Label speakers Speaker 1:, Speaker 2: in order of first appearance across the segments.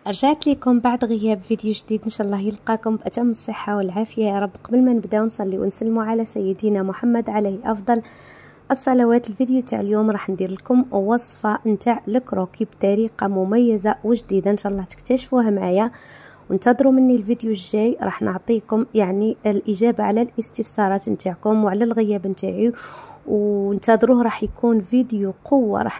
Speaker 1: رجعت لكم بعد غياب فيديو جديد. ان شاء الله يلقاكم بأتم الصحة والعافية يا رب. قبل ما نبداو نصلي ونسلموا على سيدنا محمد عليه افضل الصلوات. الفيديو تاع اليوم راح ندير لكم وصفة نتاع الكروكي بطريقة مميزة وجديدة، ان شاء الله تكتشفوها معايا وانتظروا مني الفيديو الجاي. راح نعطيكم يعني الإجابة على الاستفسارات نتاعكم وعلى الغياب نتاعي، وانتظروه راح يكون فيديو قوة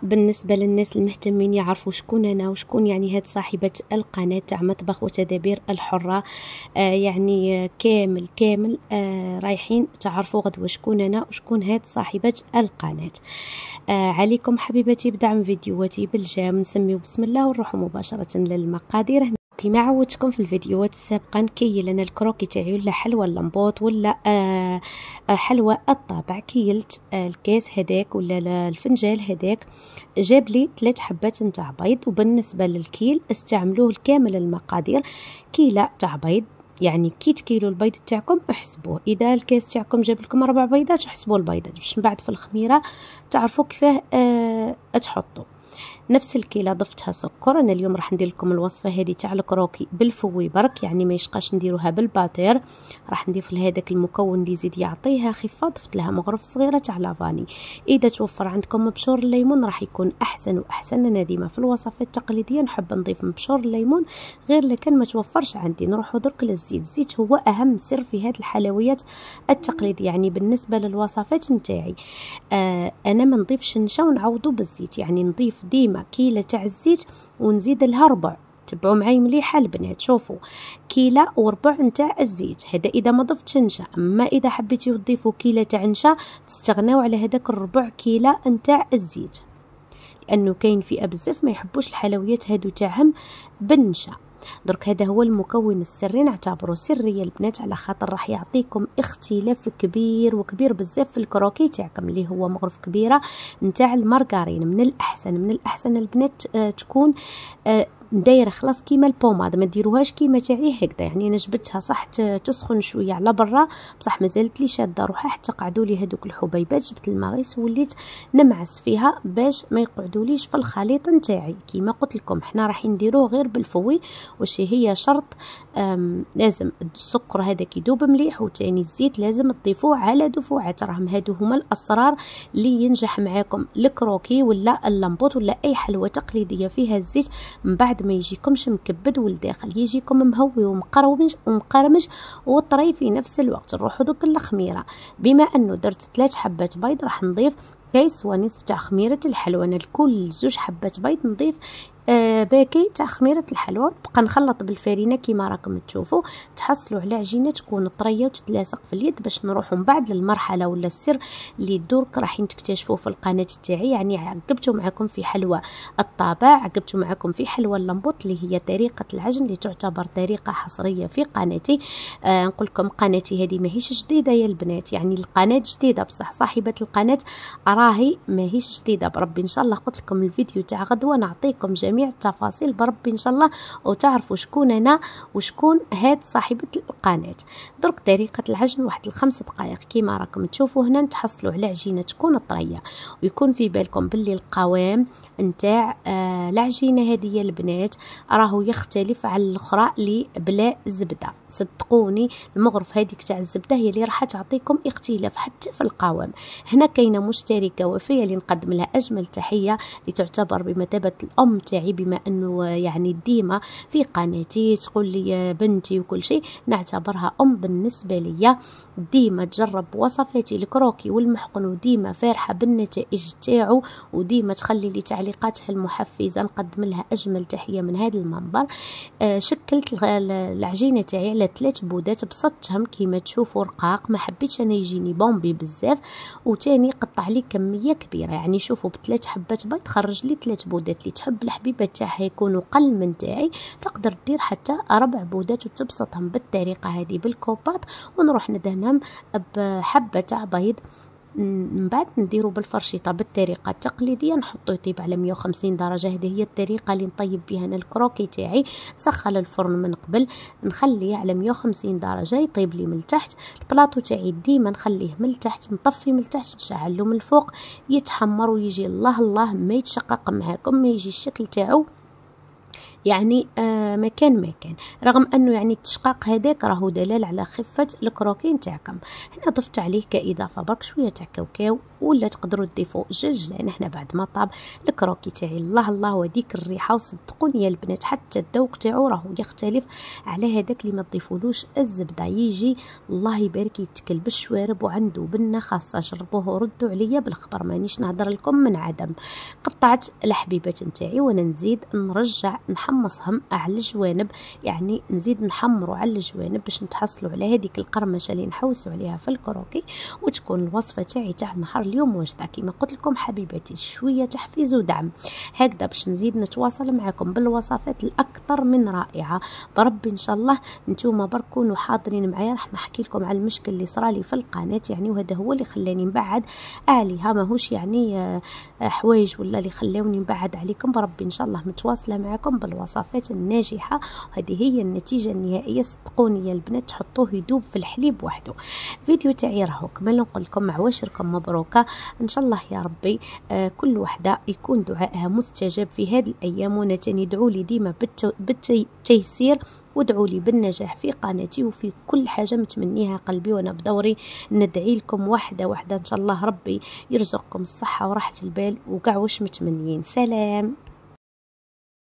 Speaker 1: بالنسبة للناس المهتمين يعرفوا شكون أنا وشكون يعني هاد صاحبة القناة تاع مطبخ وتدابير الحرة. يعني كامل رايحين تعرفوا غدوة شكون أنا وشكون هاد صاحبة القناة. عليكم حبيبتي بدعم فيديوهاتي بالجام، نسميو بسم الله ونروحوا مباشرة للمقادير. كما عودتكم في الفيديوهات السابقه نكيل انا الكروكي تاعي ولا حلوى اللمبوط ولا حلوى الطابع. كيلت الكاس هذاك ولا الفنجال هذاك جاب لي 3 حبات نتاع بيض، وبالنسبه للكيل استعملوه الكامل المقادير كيله تاع بيض. يعني كي تكيلوا البيض تاعكم احسبوه، اذا الكاس تاعكم جاب لكم 4 بيضات احسبوا البيضات باش من بعد في الخميره تعرفوا كيفاه تحطوا. نفس الكيله ضفتها سكر. انا اليوم راح ندير لكم الوصفه هذه تاع الكروكي بالفوي برك، يعني ما يشقاش نديروها بالباتير. راح نضيف لها هذاك المكون اللي يزيد يعطيها خفه، ضفت لها مغرف صغيره تاع لافاني. اذا توفر عندكم مبشور الليمون راح يكون احسن واحسن. انا ديما في الوصفات التقليديه نحب نضيف مبشور الليمون، غير لكن ما توفرش عندي نروحوا درك للزيت. الزيت هو اهم سر في هذه الحلويات التقليديه. يعني بالنسبه للوصفات نتاعي انا ما نضيفش نشا ونعوضو بالزيت، يعني نضيف ديما كيلة تاع الزيت ونزيد لها ربع. تبعوا معي مليحه البنات، شوفوا كيلة وربع نتاع الزيت، هذا اذا ما ضفتش نشا. اما اذا حبيتيو تضيفوا كيلة تاع نشا تستغناو على هذاك الربع كيلة نتاع الزيت، لانه كاين فئه بزاف ما يحبوش الحلويات هادو تاعهم بالنشا. درك هذا هو المكون السري، نعتبره سري البنات على خاطر راح يعطيكم اختلاف كبير بزاف في الكروكي تاعكم اللي هو مغرف كبيره نتاع المارغرين. من الاحسن البنات تكون دايره خلاص كيما البوماد، ما ديروهاش كيما تاعي هكذا. يعني انا جبتها صح تسخن شويه على برا بصح مازالت لي شاده روحها حتى قعدوا لي هذوك الحبيبات. جبت المغيس وليت نمعس فيها باش ما يقعدوليش في الخليط نتاعي. كيما قلت لكم حنا راح نديروه غير بالفوي. واش هي شرط لازم السكر هذاك يذوب مليح، وتاني الزيت لازم تضيفوه على دفوعات. راهم هادو هما الاسرار اللي ينجح معاكم الكروكي ولا اللمبوط ولا اي حلوى تقليديه فيها الزيت. من بعد ما يجيكمش مكبد والداخل يجيكم مهوي ومقرمش وطري في نفس الوقت. نروحوا دوك الخميره. بما انه درت 3 حبات بيض راح نضيف كيس ونصف تاع خميره الحلوى. انا لكل 2 حبات بيض نضيف باكي تاع خميره الحلوى. نبقى نخلط بالفرينه كيما راكم تشوفوا، تحصلوا على عجينه تكون طريه وتتلاصق في اليد. باش نروحوا من بعد للمرحله ولا السر اللي درك راح تكتشفوه في القناه تاعي. يعني عقبتوا معكم في حلوى الطابع، عقبتوا معكم في حلوى اللمبوط اللي هي طريقه العجن اللي تعتبر طريقه حصريه في قناتي. نقول لكم قناتي هذه ماهيش جديده يا البنات، يعني القناه جديده بصح صاحبه القناه راهي ماهيش جديده بربي. ان شاء الله قلت لكم الفيديو تاع غدوه نعطيكم جميع التفاصيل بربي ان شاء الله، وتعرفوا شكون انا وشكون هاد صاحبه القناه. درك طريقه العجن واحد 5 دقائق كيما راكم تشوفوا هنا. تحصلوا على عجينه تكون طريه، ويكون في بالكم باللي القوام نتاع العجينه هذه يا البنات راهو يختلف على الاخرى اللي بلا زبده. صدقوني المغرف هذيك تاع الزبده هي اللي راح تعطيكم اختلاف حتى في القوام. هنا كاينه مشتركه وفيه اللي نقدم لها اجمل تحيه، اللي تعتبر بمثابه الام تاعي، بما انه يعني ديما في قناتي تقول لي بنتي وكل شيء، نعتبرها ام بالنسبه ليا. ديما تجرب وصفاتي الكروكي والمحقن وديما فرحه بالنتائج تاعو، وديما تخلي لي تعليقاتها المحفزه. نقدم لها اجمل تحيه من هذا المنبر. شكلت العجينه تاعي على 3 بودات، بسطتهم كيما تشوفوا رقاق، ما حبيتش انا يجيني بومبي بزاف. وتاني قطع لي كميه كبيره، يعني شوفوا ب3 حبات بيض خرج لي 3 بودات. اللي تحب الحبيبات تاعها يكونوا قل من تاعي تقدر دير حتى 4 بودات وتبسطهم بالطريقه هذه بالكوبات. ونروح ندهنهم بحبه تاع بيض. من بعد نديرو بالفرشيطه بالطريقه التقليديه، نحطو يطيب على 150 درجه. هذه هي الطريقه اللي نطيب بها انا الكروكي تاعي. نسخن الفرن من قبل، نخليه على 150 درجه يطيب لي من تحت. البلاطو تاعي ديما نخليه من تحت، نطفي من تحت نشعلو من الفوق، يتحمر ويجي الله الله ما يتشقق معاكم، ما يجي الشكل تاعو يعني مكان رغم انه يعني التشقاق هذاك راهو دلال على خفه الكروكي نتاعكم. هنا ضفت عليه كاضافه برك شويه تاع كاوكاو، ولا تقدروا تضيفوا جج، لان هنا بعد ما طاب الكروكي تاعي الله الله وديك الريحه. وصدقوني يا البنات حتى الذوق تاعو راهو يختلف على هذاك اللي ما تضيفولوش الزبده، يجي الله يبارك يتكل بالشوارب وعنده بنه خاصه. جربوه وردوا عليا بالخبر، مانيش نهضر لكم من عدم. قطعت الحبيبات نتاعي وانا نزيد نرجع نحمصهم على الجوانب، يعني نزيد نحمروا على الجوانب باش نتحصلوا على هذيك القرمشه اللي نحوسوا عليها في الكروكي، وتكون الوصفه تاعي تاع نهار اليوم واجده. كما قلت لكم حبيباتي شويه تحفيز ودعم هكذا باش نزيد نتواصل معكم بالوصفات الاكثر من رائعه بربي. ان شاء الله نتوما برك كونوا حاضرين معايا، راح نحكي لكم على المشكل اللي صرالي في القناه يعني، وهذا هو اللي خلاني نبعد عليها، ماهوش يعني حوايج ولا اللي خلاوني نبعد عليكم. بربي ان شاء الله متواصله معكم بالوصفات الناجحه، وهذه هي النتيجه النهائيه. صدقوني يا البنات تحطوه يذوب في الحليب وحده. الفيديو تاعي راهو كمل، نقول لكم عواشركم مبروكه ان شاء الله يا ربي. كل وحده يكون دعائها مستجاب في هذه الايام، وانا تاني ادعوا لي ديما بالتيسير، وادعوا لي بالنجاح في قناتي وفي كل حاجه متمنيها قلبي، وانا بدوري ندعي لكم واحده واحده ان شاء الله ربي يرزقكم الصحه وراحه البال وكاع واش متمنيين. سلام.